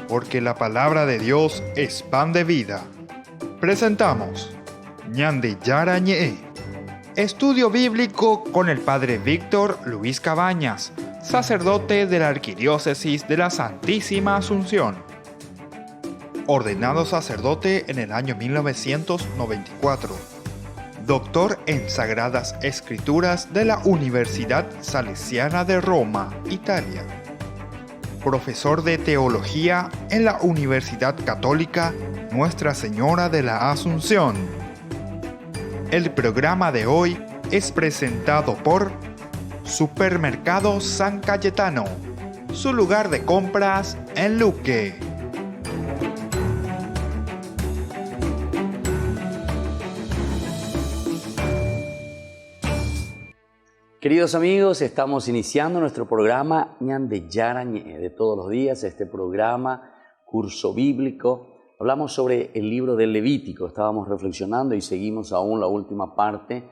Porque la palabra de Dios es pan de vida. Presentamos Ñande Yara Ñe, estudio bíblico con el Padre Víctor Luis Cabañas, sacerdote de la Arquidiócesis de la Santísima Asunción. Ordenado sacerdote en el año 1994. Doctor en Sagradas Escrituras de la Universidad Salesiana de Roma, Italia. Profesor de Teología en la Universidad Católica Nuestra Señora de la Asunción. El programa de hoy es presentado por Supermercado San Cayetano, su lugar de compras en Luque. Queridos amigos, estamos iniciando nuestro programa Ñande Yara Ñe, de todos los días, este programa, curso bíblico. Hablamos sobre el libro del Levítico, estábamos reflexionando y seguimos aún la última parte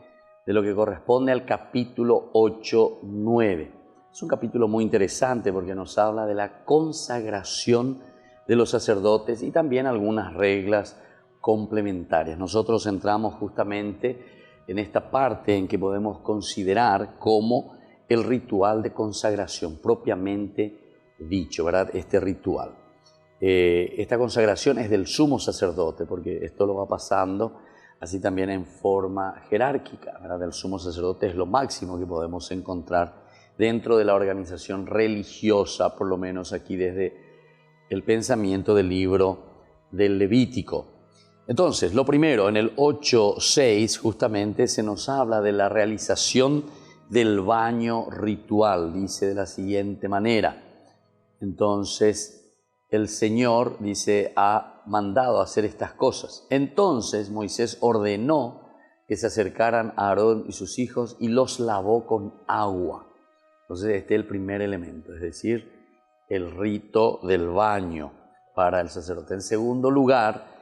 de lo que corresponde al capítulo 8-9. Es un capítulo muy interesante porque nos habla de la consagración de los sacerdotes y también algunas reglas complementarias. Nosotros entramos justamente en esta parte en que podemos considerar como el ritual de consagración propiamente dicho, ¿verdad? Este ritual. Esta consagración es del sumo sacerdote, porque esto lo va pasando así también en forma jerárquica, ¿verdad? El sumo sacerdote es lo máximo que podemos encontrar dentro de la organización religiosa, por lo menos aquí desde el pensamiento del libro del Levítico. Entonces, lo primero, en el 8.6 justamente se nos habla de la realización del baño ritual, dice de la siguiente manera. Entonces, el Señor, dice, ha mandado a hacer estas cosas. Entonces, Moisés ordenó que se acercaran a Aarón y sus hijos y los lavó con agua. Entonces, este es el primer elemento, es decir, el rito del baño para el sacerdote. En segundo lugar,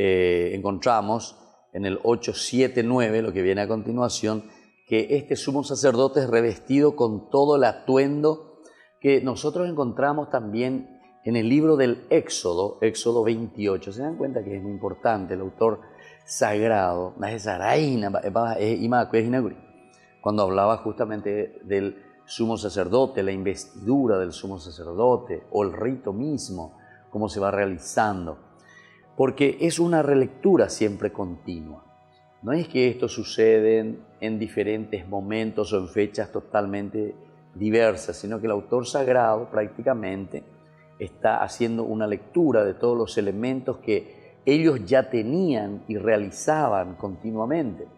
encontramos en el 8.7.9, lo que viene a continuación, que este sumo sacerdote es revestido con todo el atuendo que nosotros encontramos también en el libro del Éxodo, Éxodo 28. Se dan cuenta que es muy importante, el autor sagrado, cuando hablaba justamente del sumo sacerdote, la investidura del sumo sacerdote o el rito mismo, cómo se va realizando. Porque es una relectura siempre continua. No es que esto sucede en diferentes momentos o en fechas totalmente diversas, sino que el autor sagrado prácticamente está haciendo una lectura de todos los elementos que ellos ya tenían y realizaban continuamente.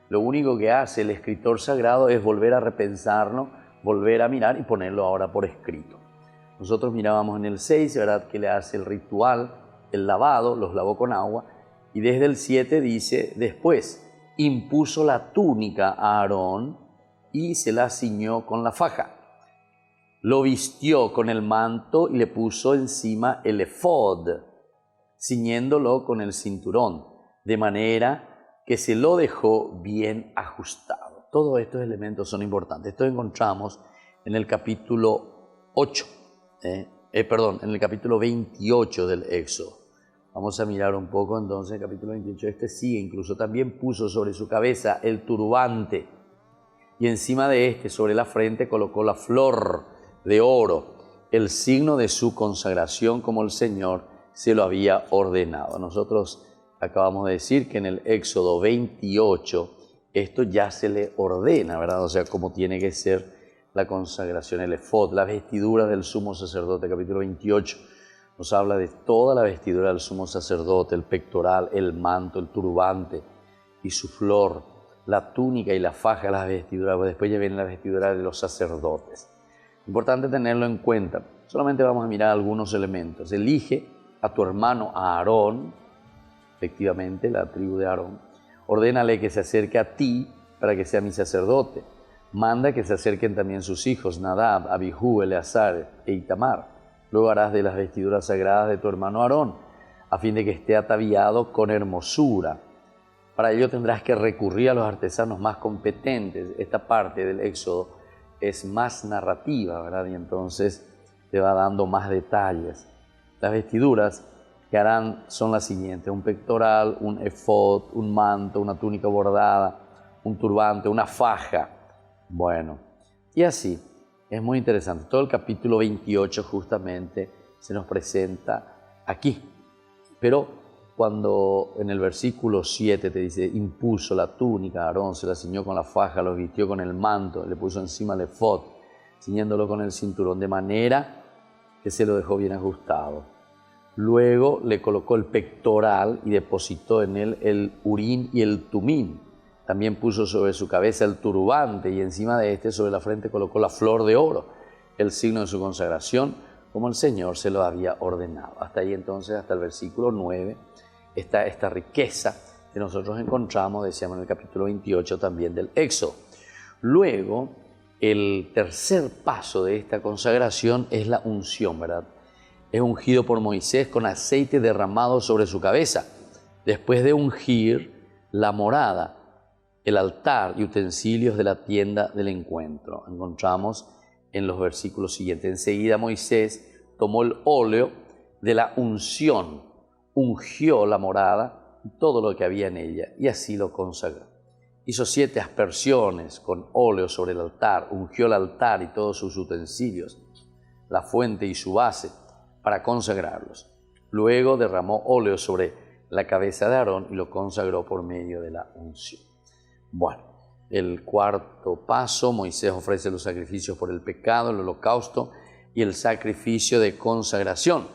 Lo único que hace el escritor sagrado es volver a repensarlo, volver a mirar y ponerlo ahora por escrito. Nosotros mirábamos en el 6, ¿verdad?, que le hace el ritual, el lavado, los lavó con agua, y desde el 7 dice, después impuso la túnica a Aarón y se la ciñó con la faja. Lo vistió con el manto y le puso encima el efod, ciñéndolo con el cinturón, de manera que se lo dejó bien ajustado. Todos estos elementos son importantes. Esto encontramos en el capítulo 8, en el capítulo 28 del Éxodo. Vamos a mirar un poco entonces el capítulo 28. Este sigue, incluso también puso sobre su cabeza el turbante y encima de este, sobre la frente, colocó la flor de oro, el signo de su consagración como el Señor se lo había ordenado. Nosotros acabamos de decir que en el Éxodo 28 esto ya se le ordena, ¿verdad? O sea, cómo tiene que ser la consagración, el efod, la vestidura del sumo sacerdote, capítulo 28. Nos habla de toda la vestidura del sumo sacerdote, el pectoral, el manto, el turbante y su flor, la túnica y la faja, las vestiduras. Después ya viene la vestidura de los sacerdotes. Importante tenerlo en cuenta. Solamente vamos a mirar algunos elementos. Elige a tu hermano Aarón, efectivamente, la tribu de Aarón. Ordénale que se acerque a ti para que sea mi sacerdote. Manda que se acerquen también sus hijos, Nadab, Abihú, Eleazar e Itamar. Luego harás de las vestiduras sagradas de tu hermano Aarón, a fin de que esté ataviado con hermosura. Para ello tendrás que recurrir a los artesanos más competentes. Esta parte del Éxodo es más narrativa, ¿verdad? Y entonces te va dando más detalles. Las vestiduras que harán son las siguientes: un pectoral, un efod, un manto, una túnica bordada, un turbante, una faja. Bueno, y así, es muy interesante. Todo el capítulo 28 justamente se nos presenta aquí. Pero cuando en el versículo 7 te dice, impuso la túnica a Aarón, se la ciñó con la faja, lo vistió con el manto, le puso encima el efod, ciñéndolo con el cinturón, de manera que se lo dejó bien ajustado. Luego le colocó el pectoral y depositó en él el urín y el tumín. También puso sobre su cabeza el turbante y encima de este, sobre la frente, colocó la flor de oro, el signo de su consagración, como el Señor se lo había ordenado. Hasta ahí entonces, hasta el versículo 9, está esta riqueza que nosotros encontramos, decíamos en el capítulo 28 también del Éxodo. Luego, el tercer paso de esta consagración es la unción, ¿verdad? Es ungido por Moisés con aceite derramado sobre su cabeza. Después de ungir la morada, el altar y utensilios de la tienda del encuentro. Encontramos en los versículos siguientes. Enseguida Moisés tomó el óleo de la unción, ungió la morada y todo lo que había en ella, y así lo consagró. Hizo 7 aspersiones con óleo sobre el altar, ungió el altar y todos sus utensilios, la fuente y su base, para consagrarlos. Luego derramó óleo sobre la cabeza de Aarón y lo consagró por medio de la unción. Bueno, el cuarto paso, Moisés ofrece los sacrificios por el pecado, el holocausto y el sacrificio de consagración.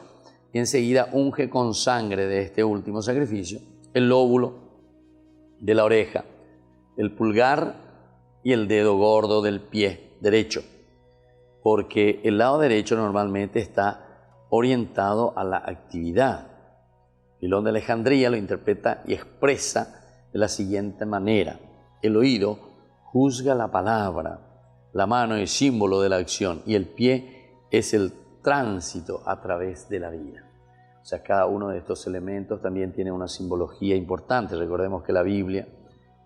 Y enseguida unge con sangre de este último sacrificio el lóbulo de la oreja, el pulgar y el dedo gordo del pie derecho, porque el lado derecho normalmente está orientado a la actividad. Filón de Alejandría lo interpreta y expresa de la siguiente manera: el oído juzga la palabra, la mano es símbolo de la acción y el pie es el tránsito a través de la vida. O sea, cada uno de estos elementos también tiene una simbología importante. Recordemos que la Biblia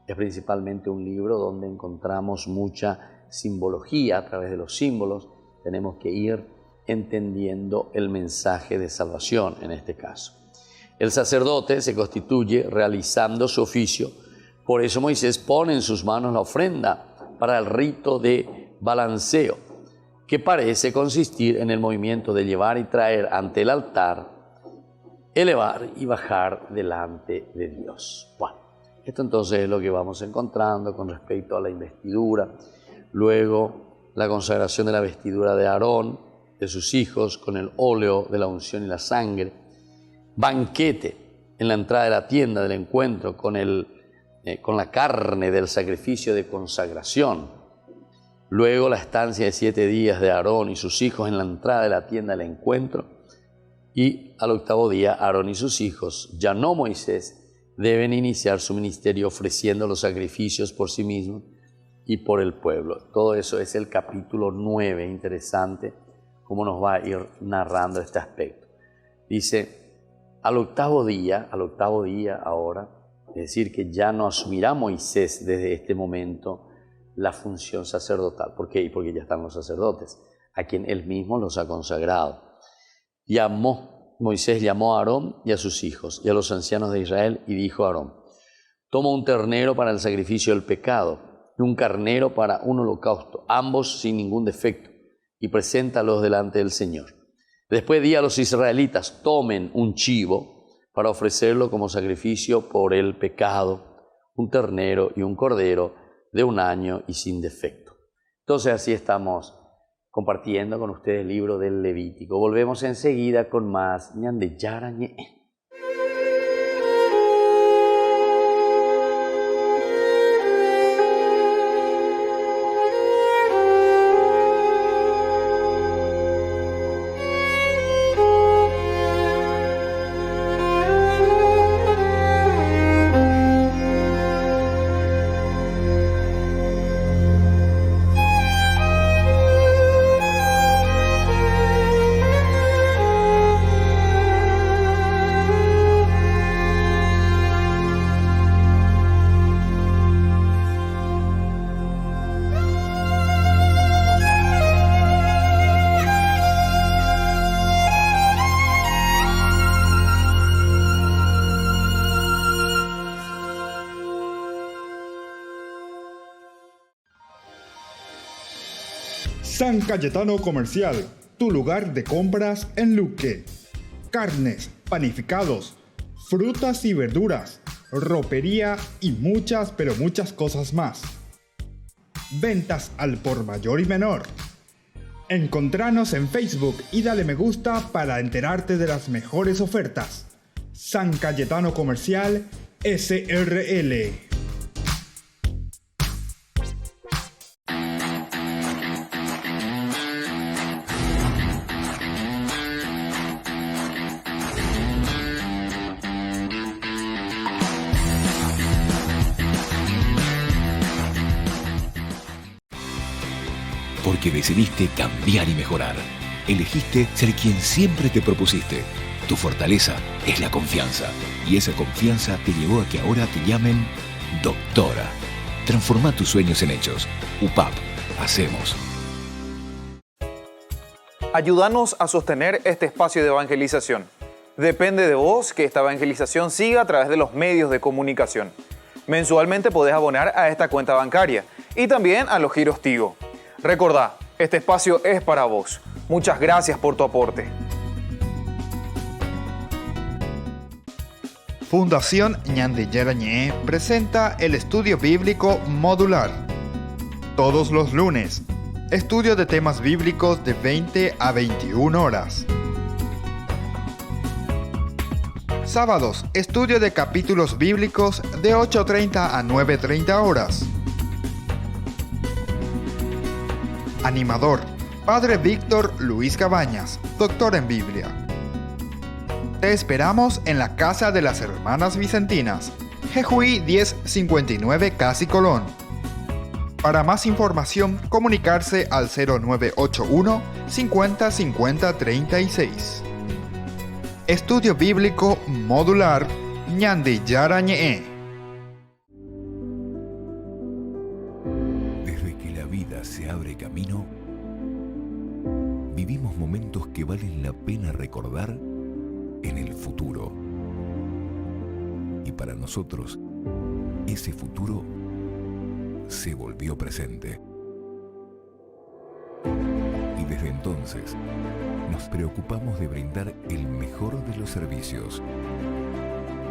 es principalmente un libro donde encontramos mucha simbología. A través de los símbolos tenemos que ir entendiendo el mensaje de salvación en este caso. El sacerdote se constituye realizando su oficio. Por eso Moisés pone en sus manos la ofrenda para el rito de balanceo, que parece consistir en el movimiento de llevar y traer ante el altar, elevar y bajar delante de Dios. Bueno, esto entonces es lo que vamos encontrando con respecto a la investidura. Luego, la consagración de la vestidura de Aarón, de sus hijos, con el óleo de la unción y la sangre. Banquete en la entrada de la tienda del encuentro con la carne del sacrificio de consagración. Luego la estancia de 7 días de Aarón y sus hijos en la entrada de la tienda del encuentro. Y al 8º día, Aarón y sus hijos, ya no Moisés, deben iniciar su ministerio ofreciendo los sacrificios por sí mismos y por el pueblo. Todo eso es el capítulo 9, interesante cómo nos va a ir narrando este aspecto. Dice, al octavo día ahora, es decir, que ya no asumirá Moisés desde este momento la función sacerdotal. ¿Por qué? Porque ya están los sacerdotes, a quien él mismo los ha consagrado. Moisés llamó a Aarón y a sus hijos y a los ancianos de Israel y dijo a Aarón: toma un ternero para el sacrificio del pecado y un carnero para un holocausto, ambos sin ningún defecto, y preséntalos delante del Señor. Después di a los israelitas: tomen un chivo para ofrecerlo como sacrificio por el pecado, un ternero y un cordero de 1 año y sin defecto. Entonces así estamos compartiendo con ustedes el libro del Levítico. Volvemos enseguida con más ñande yarañe. San Cayetano Comercial, tu lugar de compras en Luque. Carnes, panificados, frutas y verduras, ropería y muchas, pero muchas cosas más. Ventas al por mayor y menor. Encontranos en Facebook y dale me gusta para enterarte de las mejores ofertas. San Cayetano Comercial SRL. Porque decidiste cambiar y mejorar. Elegiste ser quien siempre te propusiste. Tu fortaleza es la confianza. Y esa confianza te llevó a que ahora te llamen doctora. Transforma tus sueños en hechos. UPAP. Hacemos. Ayúdanos a sostener este espacio de evangelización. Depende de vos que esta evangelización siga a través de los medios de comunicación. Mensualmente podés abonar a esta cuenta bancaria y también a los giros Tigo. Recordá, este espacio es para vos. Muchas gracias por tu aporte. Fundación Ñande Yarañé presenta el estudio bíblico modular. Todos los lunes, estudio de temas bíblicos de 20 a 21 horas. Sábados, estudio de capítulos bíblicos de 8:30 a 9:30 horas. Animador, Padre Víctor Luis Cabañas, doctor en Biblia. Te esperamos en la Casa de las Hermanas Vicentinas, Jejuí 1059 Casi Colón. Para más información, comunicarse al 0981 50 50 36. Estudio Bíblico Modular Ñande Yarañé. Desde que la vida se abre camino, vivimos momentos que valen la pena recordar en el futuro. Y para nosotros, ese futuro se volvió presente. Y desde entonces, nos preocupamos de brindar el mejor de los servicios.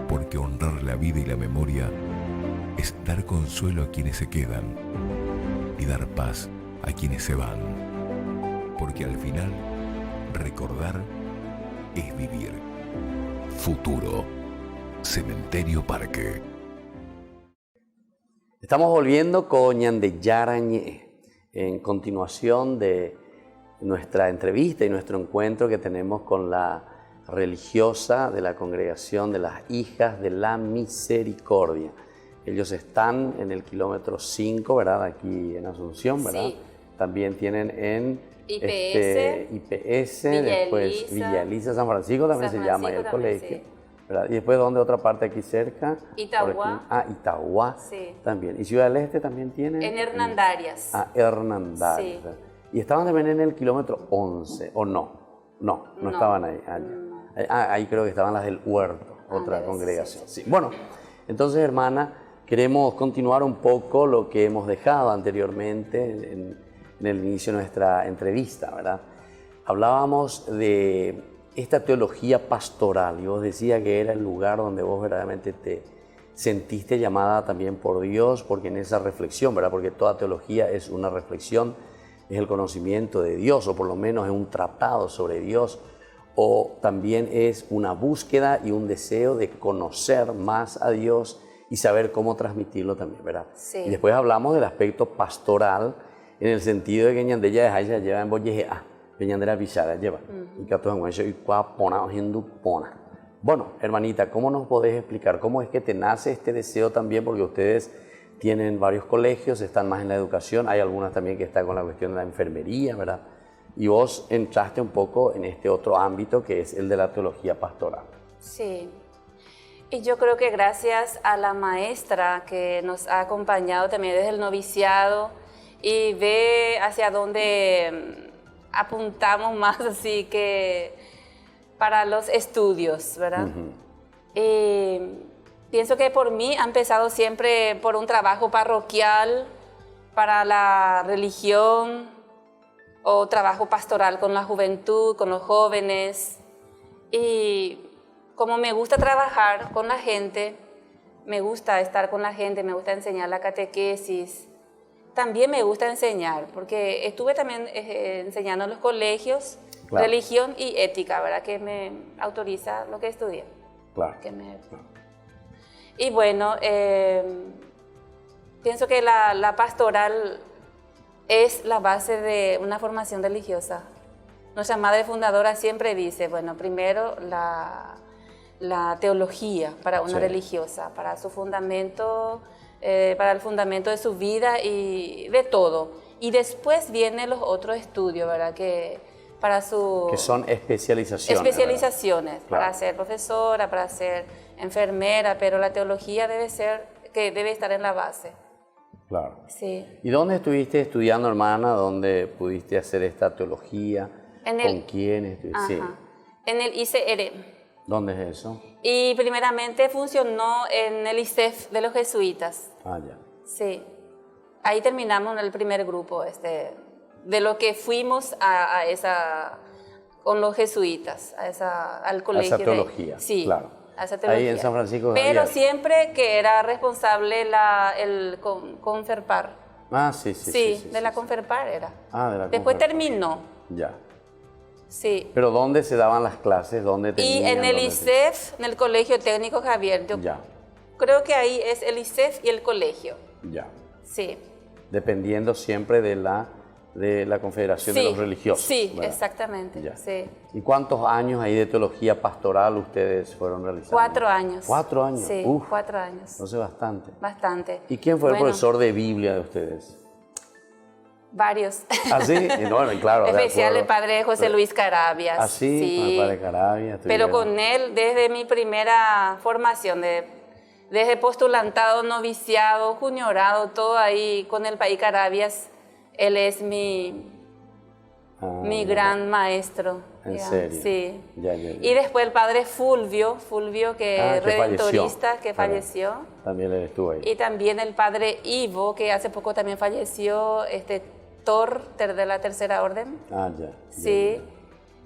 Porque honrar la vida y la memoria es dar consuelo a quienes se quedan y dar paz a quienes se van. Porque al final, recordar es vivir. Futuro. Cementerio Parque. Estamos volviendo con Ñande Yarañé en continuación de nuestra entrevista y nuestro encuentro que tenemos con la religiosa de la Congregación de las Hijas de la Misericordia. Ellos están en el kilómetro 5, ¿verdad? Aquí en Asunción, ¿verdad? Sí. También tienen en IPS, después Villa Elisa, San Francisco también se llama el colegio. Sí. ¿Verdad? Y después, ¿dónde otra parte aquí cerca? Itauguá. Itauguá sí. También. ¿Y Ciudad del Este también tienen? En Hernandarias. Hernandarias. Sí. ¿Y estaban también en el kilómetro 11 o no? No estaban ahí. Ahí creo que estaban las del Huerto, otra congregación. Sí. Bueno, entonces, hermana, queremos continuar un poco lo que hemos dejado anteriormente en el inicio de nuestra entrevista, ¿verdad? Hablábamos de esta teología pastoral y vos decías que era el lugar donde vos verdaderamente te sentiste llamada también por Dios, porque en esa reflexión, ¿verdad? Porque toda teología es una reflexión, es el conocimiento de Dios, o por lo menos es un tratado sobre Dios, o también es una búsqueda y un deseo de conocer más a Dios y saber cómo transmitirlo también, ¿verdad? Sí. Y después hablamos del aspecto pastoral, en el sentido de que Ñande ya lleva en Boyejea, que Ñande la Pichara lleva, y que todos en Guancho y Cuapona o Hindupona. Bueno, hermanita, ¿cómo nos podés explicar cómo es que te nace este deseo también? Porque ustedes tienen varios colegios, están más en la educación, hay algunas también que están con la cuestión de la enfermería, ¿verdad? Y vos entraste un poco en este otro ámbito que es el de la teología pastoral. Sí, y yo creo que gracias a la maestra que nos ha acompañado también desde el noviciado y ve hacia dónde apuntamos más así que para los estudios, ¿verdad? Pienso que por mí ha empezado siempre por un trabajo parroquial para la religión o trabajo pastoral con la juventud, con los jóvenes. Y como me gusta trabajar con la gente, me gusta estar con la gente, me gusta enseñar la catequesis, también me gusta enseñar, porque estuve también enseñando en los colegios, Claro. religión y ética, ¿verdad? Que me autoriza lo que estudié. Claro. Y bueno, pienso que la pastoral es la base de una formación religiosa. Nuestra madre fundadora siempre dice, bueno, primero la teología para una Sí. religiosa, para su fundamento, para el fundamento de su vida y de todo. Y después vienen los otros estudios, ¿verdad? Que para su... Que son especializaciones. Especializaciones, ¿verdad? para Claro. ser profesora, para ser enfermera, pero la teología debe estar en la base. Claro. Sí. ¿Y dónde estuviste estudiando, hermana? ¿Dónde pudiste hacer esta teología? En ¿Con el- quién estuviste? Sí. Ajá. En el ICR. ¿Dónde es eso? Y primeramente funcionó en el ICEF de los jesuitas. Ah, ya. Sí. Ahí terminamos el primer grupo de lo que fuimos a esa, con los jesuitas, al colegio. esa teología, Sí, claro. a esa teología. Ahí en San Francisco Pero Javier. siempre que era responsable el Conferpar. Ah, sí, sí. Sí, de la sí. Conferpar era. Ah, de la Después Conferpar. terminó. Ya. Sí. ¿Pero dónde se daban las clases? ¿Dónde Y tenían? en el ¿Dónde ICEF, en el Colegio Técnico Javier. Yo Ya, creo que ahí es el ICEF y el colegio. ya. Sí. Dependiendo siempre de la Confederación de Sí, los Religiosos. sí, ¿verdad? exactamente. Ya. Sí. ¿Y cuántos años ahí de teología pastoral ustedes fueron realizando? 4 años. 4 años. Sí, Uf, 4 años. entonces bastante. Bastante. ¿Y quién fue el Bueno, profesor de Biblia de ustedes? Varios. ¿Ah, sí? Y bueno, y claro. de Especial el acuerdo. padre José Luis Carabias. ¿Ah, sí? Con el padre Carabia. Pero estuvieron. con él, desde mi primera formación, desde postulantado, noviciado, juniorado, todo ahí con el padre Carabias, él es mi Ah, gran maestro. ¿En digamos, serio? Sí. Ya. Y después el padre Fulvio que Ah, que redentorista, falleció. que Claro. falleció. También él estuvo ahí. Y también el padre Ivo, que hace poco también falleció, Thor de la Tercera Orden. Ah, ya. Sí.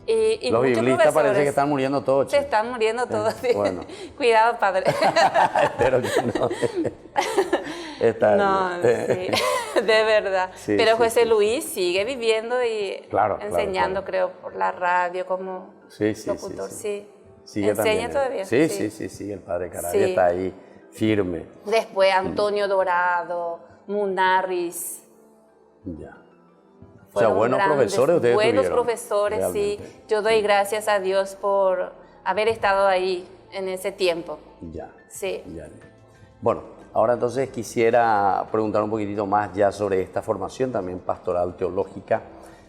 Y Los muchos biblistas parece profesores. que están muriendo todos. Se che. están muriendo todos. sí. bueno. Cuidado, padre. Espero que no. Está No, bien. sí, de verdad. Sí, Pero sí, José sí. Luis sigue viviendo y Claro, enseñando, claro. creo, por la radio como Sí, sí, locutor. sí. Sí. Sigue Enseña también, todavía. Sí, el padre Carabia Sí. está ahí firme. Después Antonio Dorado, Munarris. Ya. O sea, Fueron buenos grandes, profesores ustedes buenos tuvieron, profesores, realmente. sí. Yo doy gracias a Dios por haber estado ahí en ese tiempo. Ya. Sí. Ya. Bueno, ahora entonces quisiera preguntar un poquitito más ya sobre esta formación también pastoral teológica,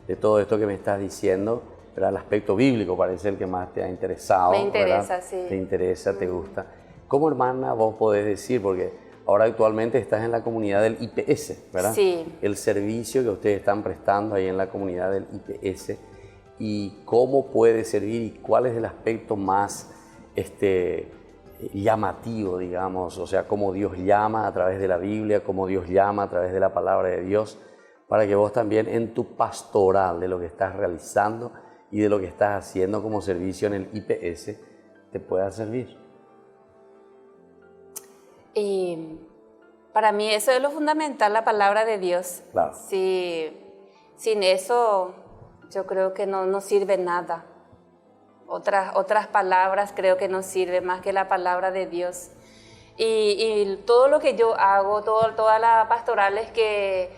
de todo esto que me estás diciendo, pero el aspecto bíblico parece el que más te ha interesado. Me interesa, ¿verdad? sí. Te interesa, te gusta. ¿Cómo, hermana, vos podés decir, porque ahora actualmente estás en la comunidad del IPS, ¿verdad? Sí. El servicio que ustedes están prestando ahí en la comunidad del IPS, y cómo puede servir y cuál es el aspecto más llamativo, digamos, o sea, cómo Dios llama a través de la Biblia, cómo Dios llama a través de la palabra de Dios, para que vos también en tu pastoral de lo que estás realizando y de lo que estás haciendo como servicio en el IPS te pueda servir. Y para mí eso es lo fundamental, la palabra de Dios. Claro. Sin eso yo creo que no sirve nada. Otras palabras creo que no sirven más que la palabra de Dios. Y todo lo que yo hago, todas las pastorales que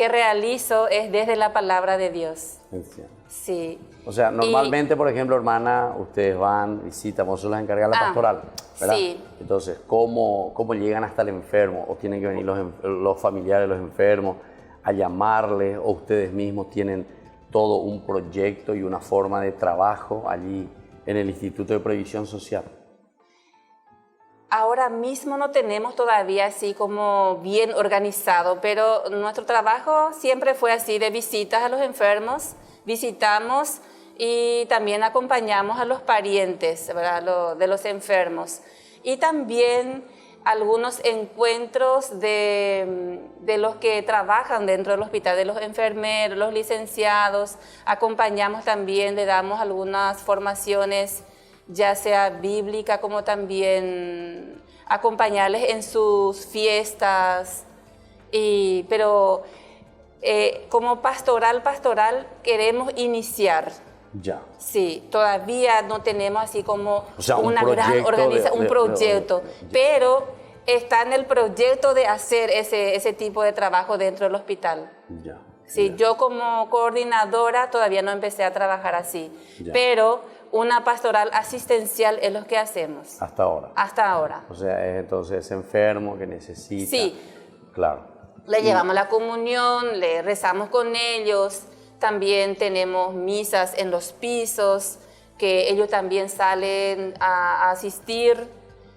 realizo es desde la palabra de Dios. Entiendo. Sí. O sea, normalmente, por ejemplo, hermana, ustedes van, visitan, vos sos la encargada de la pastoral, ¿verdad? Sí. Entonces, ¿cómo llegan hasta el enfermo? ¿O tienen que venir los familiares de los enfermos a llamarles? ¿O ustedes mismos tienen todo un proyecto y una forma de trabajo allí en el Instituto de Previsión Social? Ahora mismo no tenemos todavía así como bien organizado, pero nuestro trabajo siempre fue así, de visitas a los enfermos, visitamos y también acompañamos a los parientes, ¿verdad? De los enfermos. Y también algunos encuentros de los que trabajan dentro del hospital, de los enfermeros, los licenciados. Acompañamos también, le damos algunas formaciones, ya sea bíblica como también acompañarles en sus fiestas. Pero como pastoral queremos iniciar. Ya. Sí, todavía no tenemos así como O sea, una gran organización, un proyecto, pero está en el proyecto de hacer ese tipo de trabajo dentro del hospital. Ya. Sí, Ya. yo como coordinadora todavía no empecé a trabajar así, Ya. pero una pastoral asistencial es lo que hacemos Hasta ahora. hasta ahora. O sea, es entonces enfermo que necesita. Sí. Claro. Le llevamos la comunión, le rezamos con ellos, también tenemos misas en los pisos, que ellos también salen a asistir,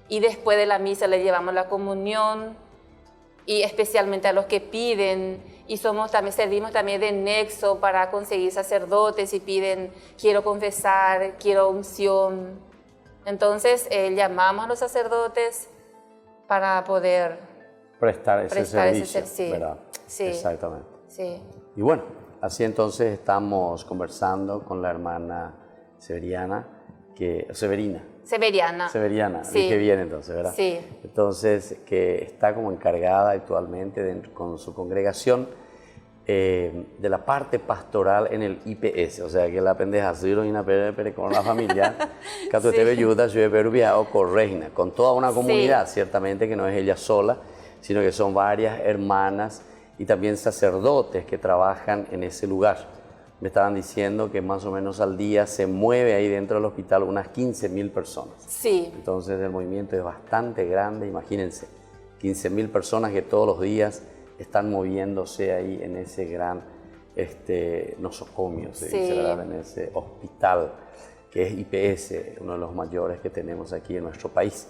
y después de la misa le llevamos la comunión, y especialmente a los que piden, y servimos también de nexo para conseguir sacerdotes y piden, quiero confesar, quiero unción. Entonces llamamos a los sacerdotes para poder Prestar ese servicio, sí. ¿verdad? Sí. Exactamente. Sí. Y bueno, así entonces estamos conversando con la hermana Severiana, Severiana, Sí. dije bien entonces, ¿verdad? Sí. Entonces, que está como encargada actualmente con su congregación de la parte pastoral en el IPS, o sea que la pendeja con la familia, que Sí. te ayuda, con toda una comunidad, ciertamente que no es ella sola, sino que son varias hermanas y también sacerdotes que trabajan en ese lugar. Me estaban diciendo que más o menos al día se mueve ahí dentro del hospital unas 15.000 personas. Sí. Entonces el movimiento es bastante grande, imagínense, 15.000 personas que todos los días están moviéndose ahí en ese gran nosocomio, se dice, ¿verdad? En ese hospital que es IPS, uno de los mayores que tenemos aquí en nuestro país.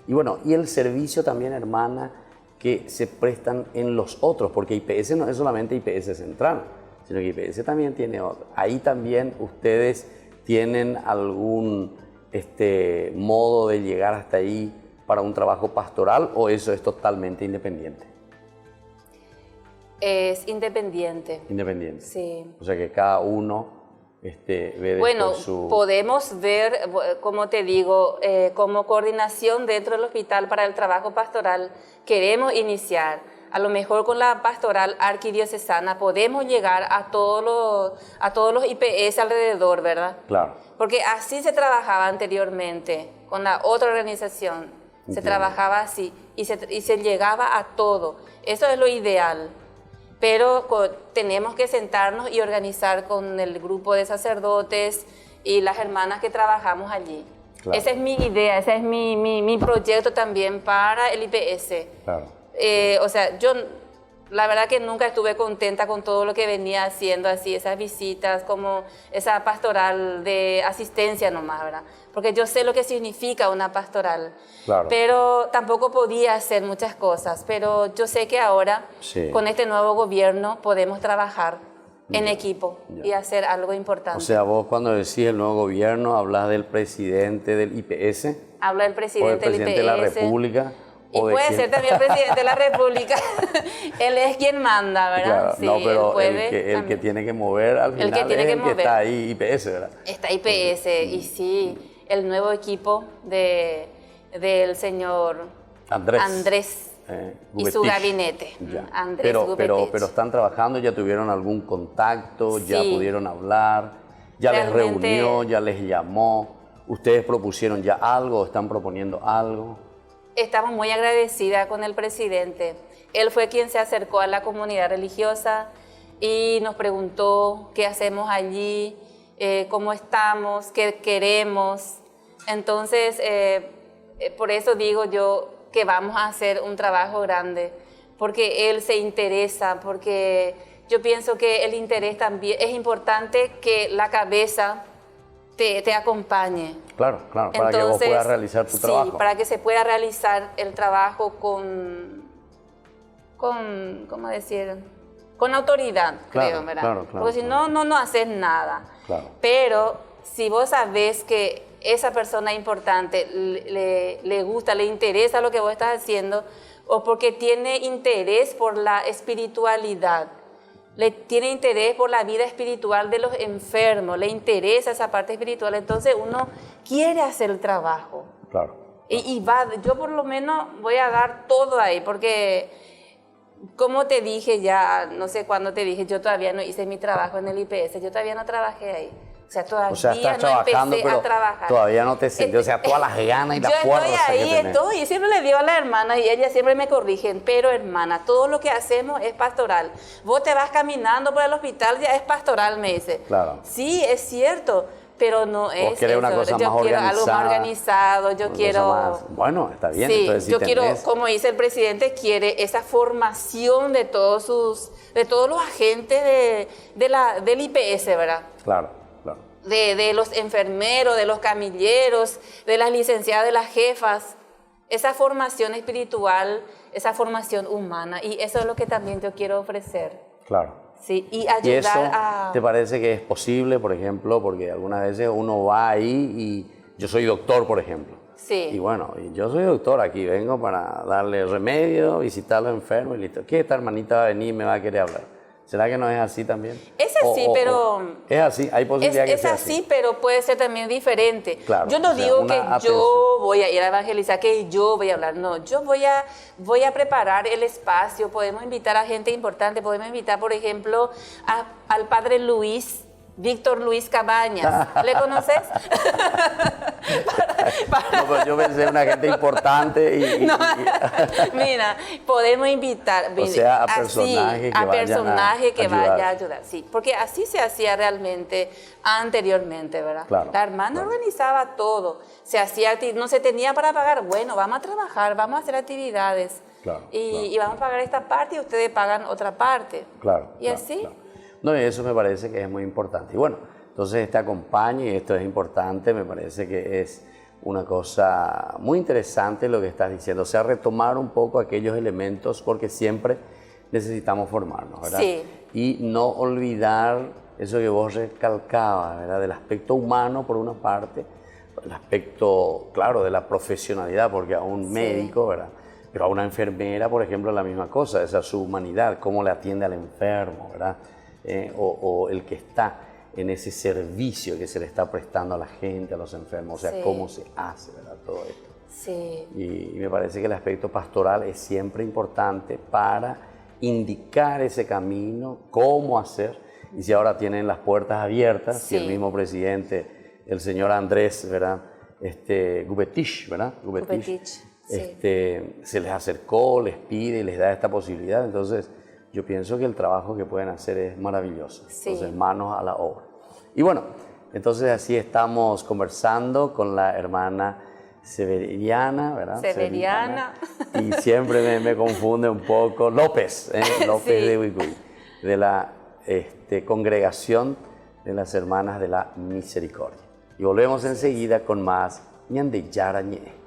Y bueno, y el servicio también, hermana, que se prestan en los otros, porque IPS no es solamente IPS Central, sino que IPS también tiene otro. Ahí también ustedes tienen algún modo de llegar hasta ahí para un trabajo pastoral, o eso es totalmente independiente. Es independiente. Independiente. Sí. O sea que cada uno ve Bueno, después su... podemos ver, como te digo, como coordinación dentro del hospital para el trabajo pastoral, queremos iniciar. A lo mejor con la pastoral arquidiocesana podemos llegar a todos los IPS alrededor, ¿verdad? Claro. Porque así se trabajaba anteriormente, con la otra organización. Se Entiendo. trabajaba así y se llegaba a todo. Eso es lo ideal. Pero tenemos que sentarnos y organizar con el grupo de sacerdotes y las hermanas que trabajamos allí. Claro. Esa es mi idea, ese es mi proyecto también para el IPS. Claro. O sea, yo la verdad que nunca estuve contenta con todo lo que venía haciendo, así, esas visitas, como esa pastoral de asistencia nomás, ¿verdad? Porque yo sé lo que significa una pastoral, Claro. pero tampoco podía hacer muchas cosas, pero yo sé que ahora, Sí. con este nuevo gobierno, podemos trabajar en Ya, equipo ya. y hacer algo importante. O sea, vos cuando decís el nuevo gobierno, hablas del presidente del IPS, Habla el o del presidente del presidente de la IPS. República. Y o de puede quién. ser también el presidente de la República. Él es quien manda, ¿verdad? Claro, Sí, no, él pero puede el que también. tiene que mover al El que final tiene es que el que mover. está ahí, IPS, ¿verdad? Está IPS y sí, el nuevo equipo del señor Andrés y su Gubetich. gabinete. Ya. Andrés pero Gubetich. están trabajando, ya tuvieron algún contacto, ya Sí. pudieron hablar, ya Realmente- les reunió, ya les llamó. ¿Ustedes propusieron ya algo? ¿Están proponiendo algo? Estamos muy agradecidas con el presidente. Él fue quien se acercó a la comunidad religiosa y nos preguntó qué hacemos allí, cómo estamos, qué queremos. Entonces, por eso digo yo que vamos a hacer un trabajo grande, porque él se interesa, porque yo pienso que el interés también es importante, que la cabeza te acompañe. Claro, claro, para que vos puedas realizar tu trabajo. Sí, para que se pueda realizar el trabajo con ¿cómo decir? Con autoridad, Claro, creo, ¿verdad? claro, claro, Porque si claro. no haces nada. Claro. Pero si vos sabés que esa persona importante le gusta, le interesa lo que vos estás haciendo, o porque tiene interés por la espiritualidad, le tiene interés por la vida espiritual de los enfermos, le interesa esa parte espiritual, entonces uno quiere hacer el trabajo. Claro. Y yo por lo menos voy a dar todo ahí, porque como te dije ya, no sé cuándo te dije, yo todavía no hice mi trabajo en el IPS, yo todavía no trabajé ahí. O sea, todavía estás no trabajando, empecé pero a trabajar. todavía no te sentí, o sea, todas las ganas y la fuerza Yo estoy ahí, que tenés. y siempre le digo a la hermana, y ella siempre me corrigen, pero hermana, todo lo que hacemos es pastoral. Vos te vas caminando por el hospital, ya es pastoral, me dice. Claro. Sí, es cierto, pero no es querés una cosa yo más quiero algo más organizado, yo quiero... Bueno, está bien. Sí, entonces, si yo quiero, tenés... como dice el presidente, quiere esa formación de todos los agentes del IPS, ¿verdad? Claro. De los enfermeros, de los camilleros, de las licenciadas, de las jefas, esa formación espiritual, esa formación humana, y eso es lo que también yo quiero ofrecer. Claro. Sí, y ¿Y ayudar eso a... te parece que es posible, por ejemplo? Porque algunas veces uno va ahí y yo soy doctor, por ejemplo. Sí. Y bueno, yo soy doctor aquí, vengo para darle remedio, visitar a los enfermos y listo. ¿Qué esta hermanita va a venir y me va a querer hablar? ¿Será que no es así también? Es así, pero... Es así, hay posibilidad que sea así, pero puede ser también diferente. Claro, yo no digo que atención. yo voy a ir a evangelizar, que yo voy a hablar. No, yo voy a preparar el espacio. Podemos invitar a gente importante. Podemos invitar, por ejemplo, al padre Víctor Luis Cabañas. ¿Le conoces? No, pero yo pensé en una gente importante No, mira, podemos invitar o sea, a personajes que vayan a vaya a ayudar. Sí, porque así se hacía realmente anteriormente, ¿verdad? Claro, la hermana organizaba todo. Se hacía, no se tenía para pagar. Bueno, vamos a trabajar, vamos a hacer actividades. Y vamos a pagar esta parte y ustedes pagan otra parte. Y así. Claro. No, y eso me parece que es muy importante. Y bueno, entonces te acompaño y esto es importante, me parece que es una cosa muy interesante lo que estás diciendo, o sea, retomar un poco aquellos elementos porque siempre necesitamos formarnos, ¿verdad? Sí. Y no olvidar eso que vos recalcabas, ¿verdad? Del aspecto humano por una parte, el aspecto, claro, de la profesionalidad, porque a un médico, ¿verdad? Pero a una enfermera, por ejemplo, la misma cosa, esa su humanidad, cómo le atiende al enfermo, ¿verdad? O el que está en ese servicio que se le está prestando a la gente, a los enfermos, o sea, cómo se hace, ¿verdad? Todo esto. Sí. Y me parece que el aspecto pastoral es siempre importante para indicar ese camino, cómo hacer, y si ahora tienen las puertas abiertas, y el mismo presidente, el señor Andrés, ¿verdad? Gubetich, ¿verdad? Gubetich, se les acercó, les pide y les da esta posibilidad, entonces yo pienso que el trabajo que pueden hacer es maravilloso. Entonces, manos a la obra. Y bueno, entonces así estamos conversando con la hermana Severiana, ¿verdad? Severiana. Y siempre me confunde un poco. López, López de Huicuy, de la congregación de las Hermanas de la Misericordia. Y volvemos enseguida con más Ñande Yarañé.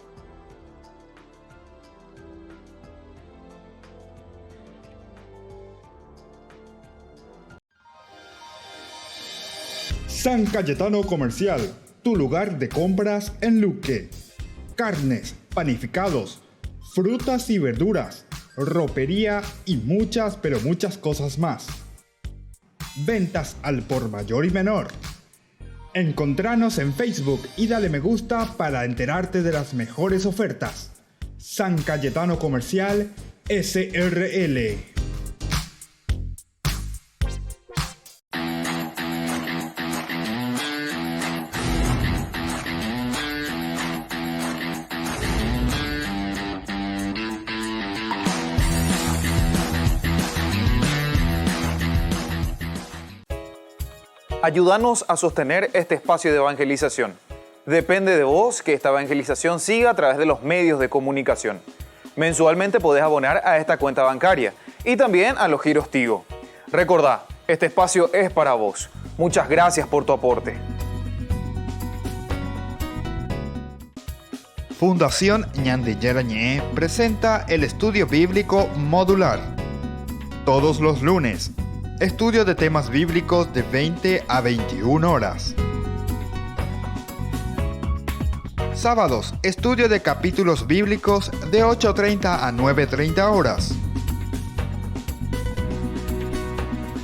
San Cayetano Comercial, tu lugar de compras en Luque. Carnes, panificados, frutas y verduras, ropería y muchas, pero muchas cosas más. Ventas al por mayor y menor. Encontranos en Facebook y dale me gusta para enterarte de las mejores ofertas. San Cayetano Comercial, SRL. Ayúdanos a sostener este espacio de evangelización. Depende de vos que esta evangelización siga a través de los medios de comunicación. Mensualmente podés abonar a esta cuenta bancaria y también a los giros Tigo. Recordá, este espacio es para vos. Muchas gracias por tu aporte. Fundación Ñande Yarañé presenta el estudio bíblico modular. Todos los lunes. Estudio de temas bíblicos de 20 a 21 horas. Sábados, estudio de capítulos bíblicos de 8:30 a 9:30 horas.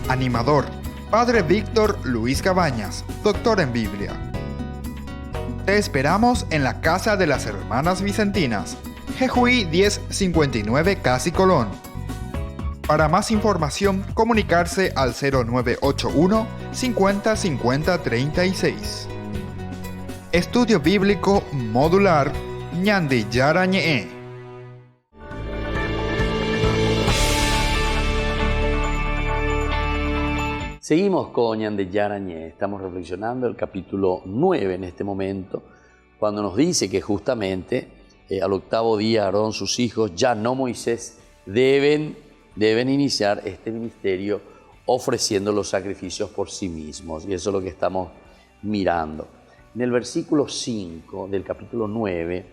Animador, Padre Víctor Luis Cabañas, doctor en Biblia. Te esperamos en la Casa de las Hermanas Vicentinas, Jejuí 1059 Casi Colón. Para más información, comunicarse al 0981 50 50 36. Estudio Bíblico Modular Ñandi Yarañe. Seguimos con Ñandi Yarañe. Estamos reflexionando el capítulo 9 en este momento, cuando nos dice que justamente al octavo día Aarón, sus hijos, ya no Moisés, deben iniciar este ministerio ofreciendo los sacrificios por sí mismos. Y eso es lo que estamos mirando. En el versículo 5 del capítulo 9,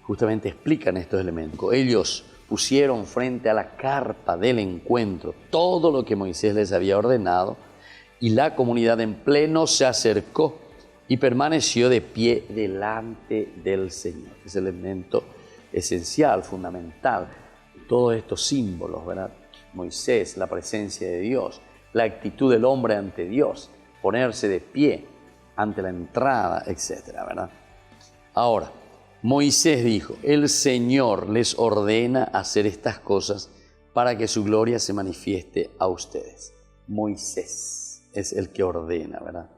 justamente explican estos elementos. Ellos pusieron frente a la carpa del encuentro todo lo que Moisés les había ordenado, y la comunidad en pleno se acercó y permaneció de pie delante del Señor. Es el elemento esencial, fundamental. Todos estos símbolos, ¿verdad? Moisés, la presencia de Dios, la actitud del hombre ante Dios, ponerse de pie ante la entrada, etcétera, ¿verdad? Ahora, Moisés dijo: el Señor les ordena hacer estas cosas para que su gloria se manifieste a ustedes. Moisés es el que ordena, ¿verdad?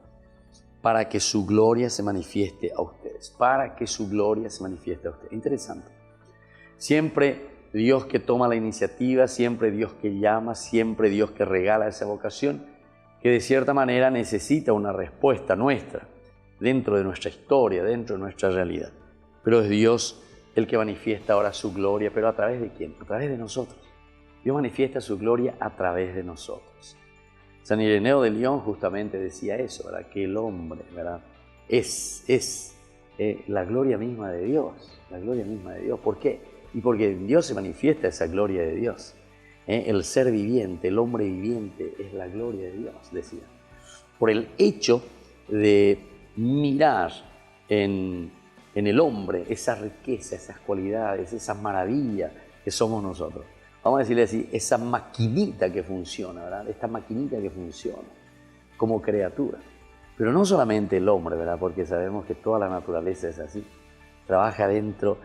Para que su gloria se manifieste a ustedes. Para que su gloria se manifieste a ustedes. Interesante. Siempre Dios que toma la iniciativa, siempre Dios que llama, siempre Dios que regala esa vocación, que de cierta manera necesita una respuesta nuestra, dentro de nuestra historia, dentro de nuestra realidad. Pero es Dios el que manifiesta ahora su gloria, pero ¿a través de quién? A través de nosotros. Dios manifiesta su gloria a través de nosotros. San Ireneo de León justamente decía eso, ¿verdad? Que el hombre, ¿verdad? es la gloria misma de Dios, la gloria misma de Dios. ¿Por qué? Y porque en Dios se manifiesta esa gloria de Dios. El ser viviente, el hombre viviente es la gloria de Dios, decía. Por el hecho de mirar en el hombre esa riqueza, esas cualidades, esa maravilla que somos nosotros. Vamos a decirle así, esa maquinita que funciona, ¿verdad? Esta maquinita que funciona como criatura. Pero no solamente el hombre, ¿verdad? Porque sabemos que toda la naturaleza es así. Trabaja dentro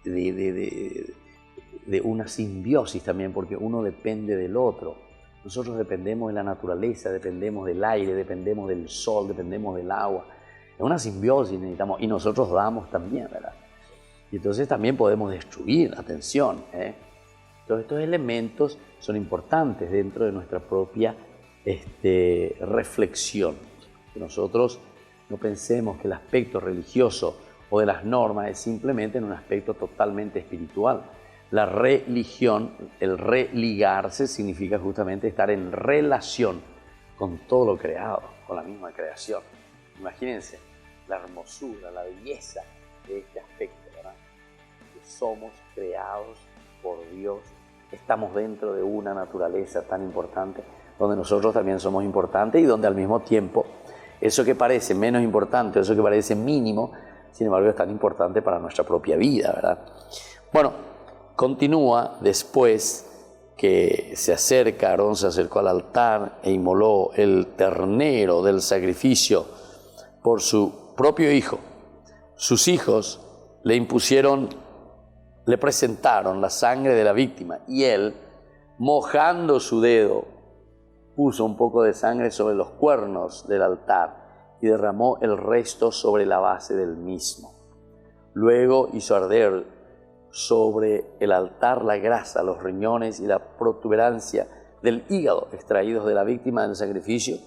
de una simbiosis también, porque uno depende del otro. Nosotros dependemos de la naturaleza, dependemos del aire, dependemos del sol, dependemos del agua. Es una simbiosis necesitamos, y nosotros damos también, ¿verdad? Y entonces también podemos destruir, atención, Todos estos elementos son importantes dentro de nuestra propia reflexión. Que nosotros no pensemos que el aspecto religioso o de las normas es simplemente en un aspecto totalmente espiritual. La religión, el religarse, significa justamente estar en relación con todo lo creado, con la misma creación. Imagínense la hermosura, la belleza de este aspecto, ¿verdad? Que somos creados por Dios, estamos dentro de una naturaleza tan importante, donde nosotros también somos importantes y donde al mismo tiempo eso que parece menos importante, eso que parece mínimo, sin embargo es tan importante para nuestra propia vida, ¿verdad? Bueno, continúa después que se acerca, Aarón se acercó al altar e inmoló el ternero del sacrificio por su propio hijo. Sus hijos le presentaron la sangre de la víctima y él, mojando su dedo, puso un poco de sangre sobre los cuernos del altar y derramó el resto sobre la base del mismo. Luego hizo arder sobre el altar la grasa, los riñones y la protuberancia del hígado extraídos de la víctima del sacrificio